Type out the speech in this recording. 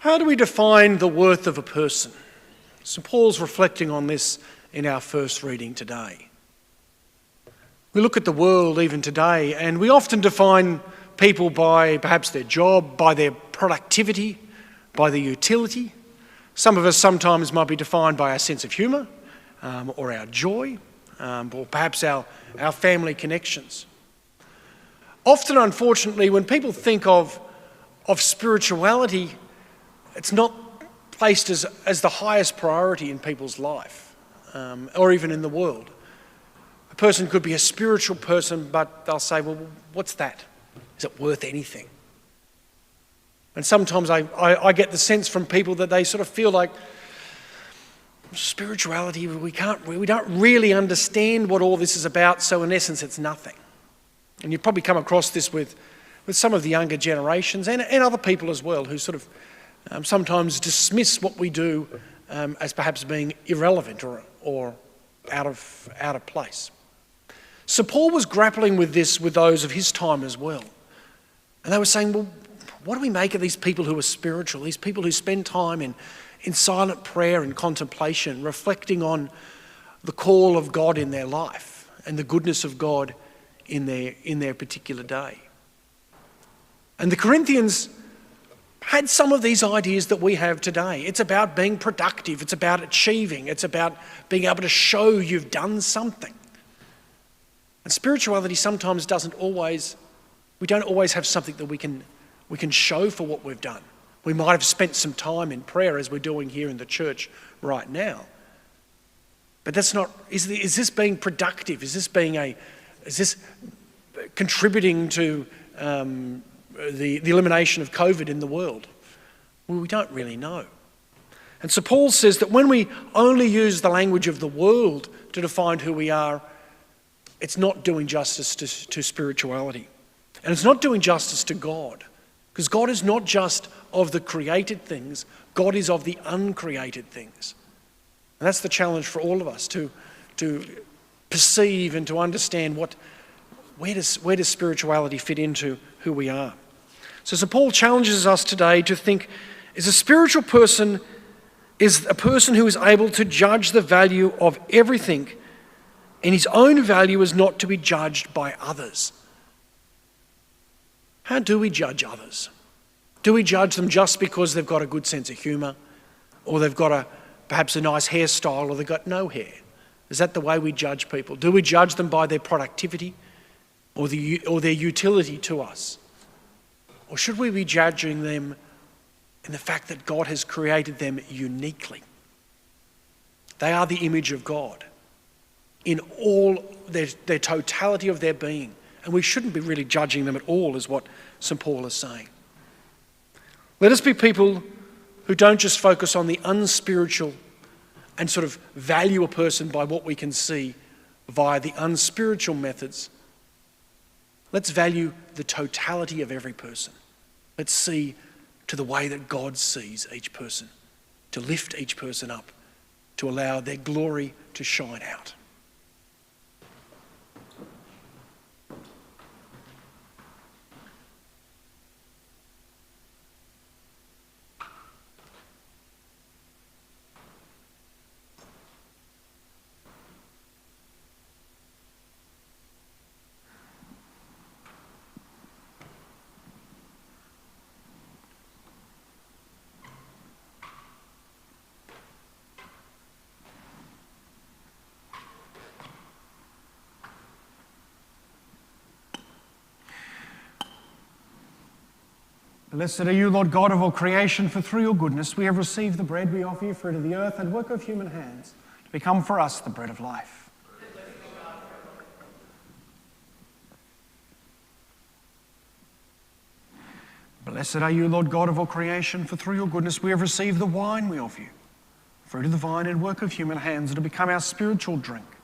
How do we define the worth of a person? St. Paul's reflecting on this in our first reading today. We look at the world even today, and we often define people by perhaps their job, by their productivity, by their utility. Some of us sometimes might be defined by our sense of humour, or our joy, or perhaps our family connections. Often, unfortunately, when people think of spirituality, it's not placed as the highest priority in people's life, or even in the world. A person could be a spiritual person, but they'll say, well, what's that? Is it worth anything? And sometimes I get the sense from people that they sort of feel like spirituality, we don't really understand what all this is about, so in essence it's nothing. And you've probably come across this with some of the younger generations and other people as well, who sort of sometimes dismiss what we do as perhaps being irrelevant or out of place. So Paul was grappling with this with those of his time as well. And they were saying, well, what do we make of these people who are spiritual, these people who spend time in silent prayer and contemplation, reflecting on the call of God in their life and the goodness of God in their particular day? And the Corinthians had some of these ideas that we have today. It's about being productive, it's about achieving, it's about being able to show you've done something. And spirituality sometimes we don't always have something that we can show for what we've done. We might have spent some time in prayer, as we're doing here in the church right now. But that's not, is this being productive? Is this contributing to the elimination of COVID in the world? Well, we don't really know. And so Paul says that when we only use the language of the world to define who we are, it's not doing justice to spirituality. And it's not doing justice to God. Because God is not just of the created things, God is of the uncreated things. And that's the challenge for all of us, to perceive and to understand where does spirituality fit into who we are. So Paul challenges us today to think, is a spiritual person is a person who is able to judge the value of everything, and his own value is not to be judged by others. How do we judge others? Do we judge them just because they've got a good sense of humour, or they've got perhaps a nice hairstyle, or they've got no hair? Is that the way we judge people? Do we judge them by their productivity or their utility to us? Or should we be judging them in the fact that God has created them uniquely? They are the image of God in all their totality of their being. And we shouldn't be really judging them at all, is what St. Paul is saying. Let us be people who don't just focus on the unspiritual and sort of value a person by what we can see via the unspiritual methods. Let's value the totality of every person. Let's see to the way that God sees each person, to lift each person up, to allow their glory to shine out. Blessed are you, Lord God of all creation, for through your goodness we have received the bread we offer you, fruit of the earth and work of human hands, to become for us the bread of life. Blessed are you, Lord God of all creation, for through your goodness we have received the wine we offer you, fruit of the vine and work of human hands, to become our spiritual drink.